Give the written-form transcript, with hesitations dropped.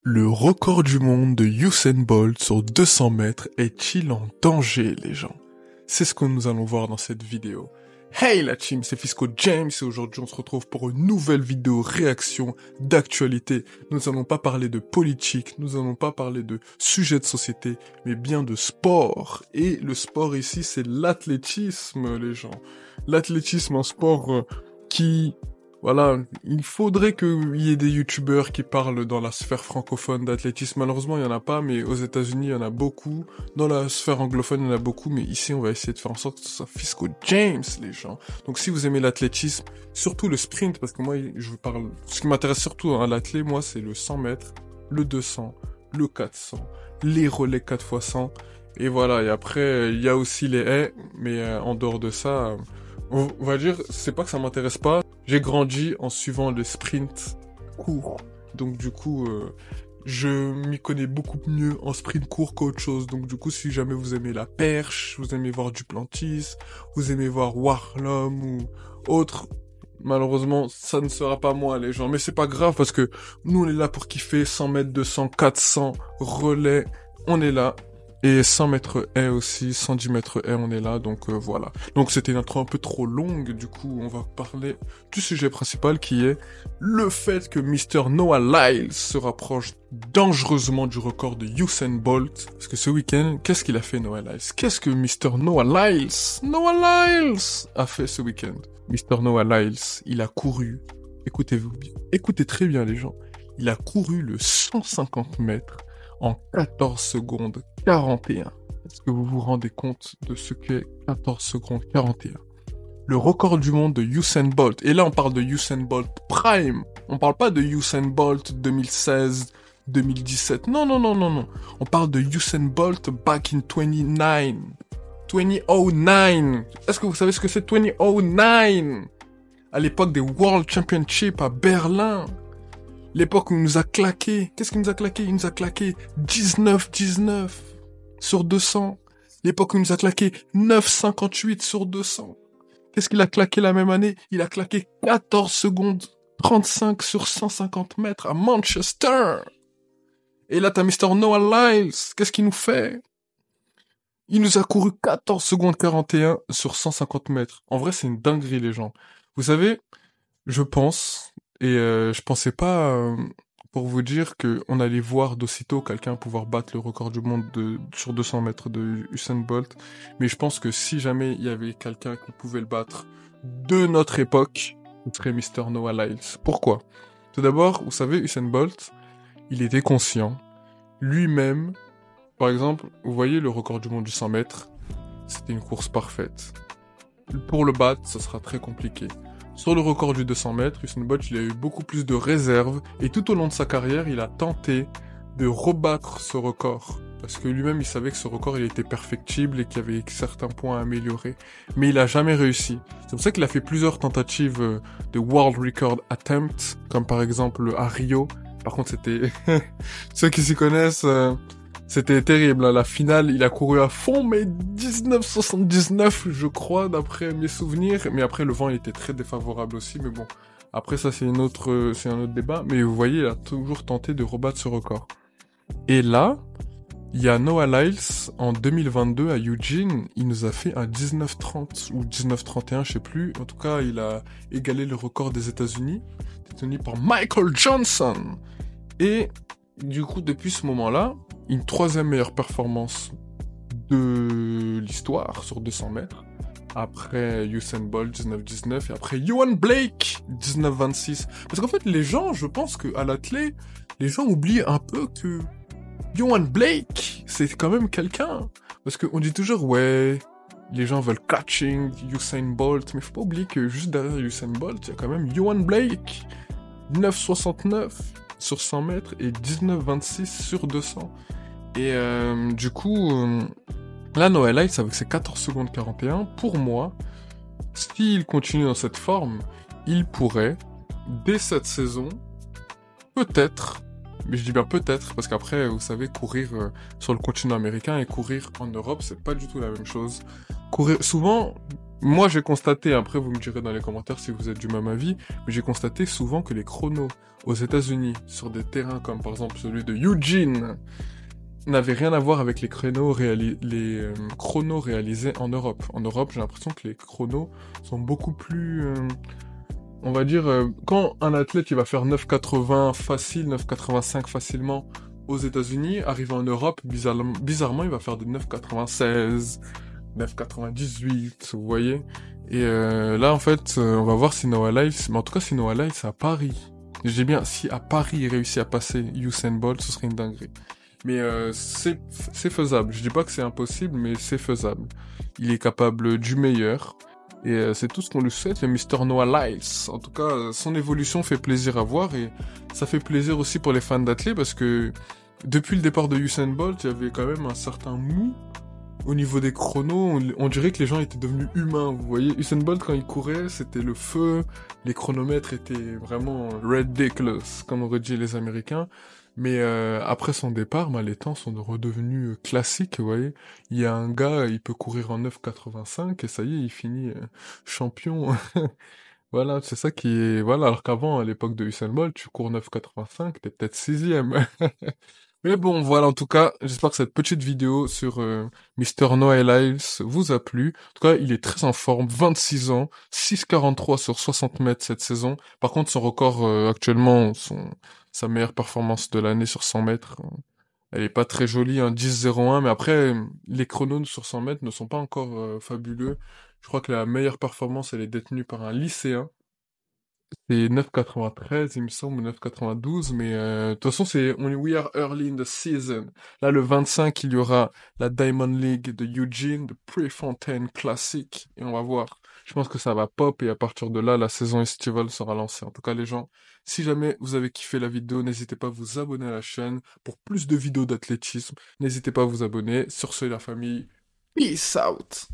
Le record du monde de Usain Bolt sur 200 mètres est-il en danger, les gens? C'est ce que nous allons voir dans cette vidéo. Hey la team, c'est Fisco James et aujourd'hui on se retrouve pour une nouvelle vidéo réaction d'actualité. Nous allons pas parler de politique, nous allons pas parler de sujets de société, mais bien de sport. Et le sport ici, c'est l'athlétisme, les gens. L'athlétisme, un sport qui... Voilà, il faudrait qu'il y ait des youtubeurs qui parlent dans la sphère francophone d'athlétisme. Malheureusement, il y en a pas, mais aux États-Unis, il y en a beaucoup. Dans la sphère anglophone, il y en a beaucoup, mais ici, on va essayer de faire en sorte que ce soit Fisco James, les gens. Donc, si vous aimez l'athlétisme, surtout le sprint, parce que moi, je vous parle, ce qui m'intéresse surtout à l'athlé, moi, c'est le 100 mètres, le 200, le 400, les relais 4x100. Et voilà, et après, il y a aussi les haies, mais en dehors de ça, on va dire, c'est pas que ça m'intéresse pas. J'ai grandi en suivant le sprint court. Donc du coup, je m'y connais beaucoup mieux en sprint court qu'autre chose. Donc du coup, si jamais vous aimez la perche, vous aimez voir Duplantis, vous aimez voir Warlom ou autre, malheureusement, ça ne sera pas moi, les gens. Mais c'est pas grave parce que nous, on est là pour kiffer 100 mètres, 200, 400, relais. On est là. Et 100 mètres haies aussi, 110 mètres haies, on est là, donc voilà. Donc c'était une intro un peu trop longue, du coup on va parler du sujet principal qui est le fait que Mr. Noah Lyles se rapproche dangereusement du record de Usain Bolt. Parce que ce week-end, qu'est-ce qu'il a fait Noah Lyles? Qu'est-ce que Mr. Noah Lyles a fait ce week-end? Mr. Noah Lyles, il a couru, écoutez-vous bien, écoutez très bien les gens, il a couru le 150 mètres en 14 secondes 41. Est-ce que vous vous rendez compte de ce qu'est 14 secondes 41? Le record du monde de Usain Bolt. Et là, on parle de Usain Bolt Prime. On parle pas de Usain Bolt 2016, 2017. Non. On parle de Usain Bolt back in 2009. 2009. Est-ce que vous savez ce que c'est 2009? À l'époque des World Championships à Berlin. L'époque où il nous a claqué. Qu'est-ce qu'il nous a claqué? Il nous a claqué 19-19 sur 200. L'époque où il nous a claqué 9,58 sur 200. Qu'est-ce qu'il a claqué la même année? Il a claqué 14 secondes 35 sur 150 mètres à Manchester. Et là, t'as Mr. Noah Lyles. Qu'est-ce qu'il nous fait? Il nous a couru 14 secondes 41 sur 150 mètres. En vrai, c'est une dinguerie, les gens. Vous savez, je pense... Et je pensais pas, pour vous dire, qu'on allait voir d'aussitôt quelqu'un pouvoir battre le record du monde sur 200 mètres de Usain Bolt. Mais je pense que si jamais il y avait quelqu'un qui pouvait le battre de notre époque, ce serait Mr. Noah Lyles. Pourquoi? Tout d'abord, vous savez, Usain Bolt, il était conscient. Lui-même, par exemple, vous voyez le record du monde du 100 mètres, c'était une course parfaite. Pour le battre, ce sera très compliqué. Sur le record du 200 mètres, Usain Bolt, il a eu beaucoup plus de réserves et tout au long de sa carrière, il a tenté de rebattre ce record. Parce que lui-même, il savait que ce record, il était perfectible et qu'il y avait certains points à améliorer. Mais il a jamais réussi. C'est pour ça qu'il a fait plusieurs tentatives de World Record Attempt, comme par exemple à Rio. Par contre, c'était... Ceux qui s'y connaissent... C'était terrible, la finale, il a couru à fond, mais 19,79, je crois, d'après mes souvenirs. Mais après, le vent, il était très défavorable aussi, mais bon. Après, ça, c'est un autre débat. Mais vous voyez, il a toujours tenté de rebattre ce record. Et là, il y a Noah Lyles, en 2022, à Eugene, il nous a fait un 19,30 ou 19,31, je sais plus. En tout cas, il a égalé le record des États-Unis, détenu par Michael Johnson. Et du coup, depuis ce moment-là, une troisième meilleure performance de l'histoire sur 200 mètres. Après Usain Bolt 19-19 et après Ewan Blake 19-26. Parce qu'en fait, les gens, je pense qu'à l'athlé, les gens oublient un peu que Ewan Blake, c'est quand même quelqu'un. Parce qu'on dit toujours, ouais, les gens veulent catching Usain Bolt, mais faut pas oublier que juste derrière Usain Bolt, il y a quand même Ewan Blake 9,69 sur 100 mètres et 19,26 sur 200. Et du coup, là, Noah Lyles, avec ses 14 secondes 41, pour moi, s'il continue dans cette forme, il pourrait, dès cette saison, peut-être, mais je dis bien peut-être, parce qu'après, vous savez, courir sur le continent américain et courir en Europe, c'est pas du tout la même chose. Courir, souvent, Moi, j'ai constaté, après vous me direz dans les commentaires si vous êtes du même avis, mais j'ai constaté souvent que les chronos aux États-Unis, sur des terrains comme par exemple celui de Eugene, n'avaient rien à voir avec les chronos réalisés en Europe. En Europe, j'ai l'impression que les chronos sont beaucoup plus, on va dire, quand un athlète il va faire 9,80 facile, 9,85 facilement aux États-Unis, arrivé en Europe, bizarrement, il va faire des 9,96, 9,98, vous voyez. Et là, en fait, on va voir si Noah Lyles, mais en tout cas, si Noah Lyles c'est à Paris. Je dis bien, si à Paris il réussit à passer Usain Bolt, ce serait une dinguerie. Mais c'est faisable. Je dis pas que c'est impossible, mais c'est faisable. Il est capable du meilleur. Et c'est tout ce qu'on lui souhaite, le Mister Noah Lyles. En tout cas, son évolution fait plaisir à voir et ça fait plaisir aussi pour les fans d'athlètes parce que depuis le départ de Usain Bolt, il y avait quand même un certain mou au niveau des chronos. On dirait que les gens étaient devenus humains. Vous voyez, Usain Bolt quand il courait, c'était le feu. Les chronomètres étaient vraiment ridiculous, comme auraient dit les Américains. Mais après son départ, bah, les temps sont redevenus classiques, vous voyez. Il y a un gars, il peut courir en 9,85 et ça y est, il finit champion. Voilà, c'est ça qui est... Voilà, alors qu'avant, à l'époque de Usain Bolt, tu cours 9,85, t'es peut-être sixième. Mais bon, voilà, en tout cas, j'espère que cette petite vidéo sur Mister Noah Lyles vous a plu. En tout cas, il est très en forme, 26 ans, 6,43 sur 60 mètres cette saison. Par contre, son record actuellement, sa meilleure performance de l'année sur 100 mètres, elle est pas très jolie, hein, 10,01. Mais après, les chronos sur 100 mètres ne sont pas encore fabuleux. Je crois que la meilleure performance, elle est détenue par un lycéen. C'est 9,93, il me semble, ou 9,92, mais de toute façon, we are early in the season. Là, le 25, il y aura la Diamond League de Eugene, de Prefontaine Classic, et on va voir. Je pense que ça va pop, et à partir de là, la saison estivale sera lancée. En tout cas, les gens, si jamais vous avez kiffé la vidéo, n'hésitez pas à vous abonner à la chaîne pour plus de vidéos d'athlétisme. N'hésitez pas à vous abonner. Sur ce, la famille, peace out!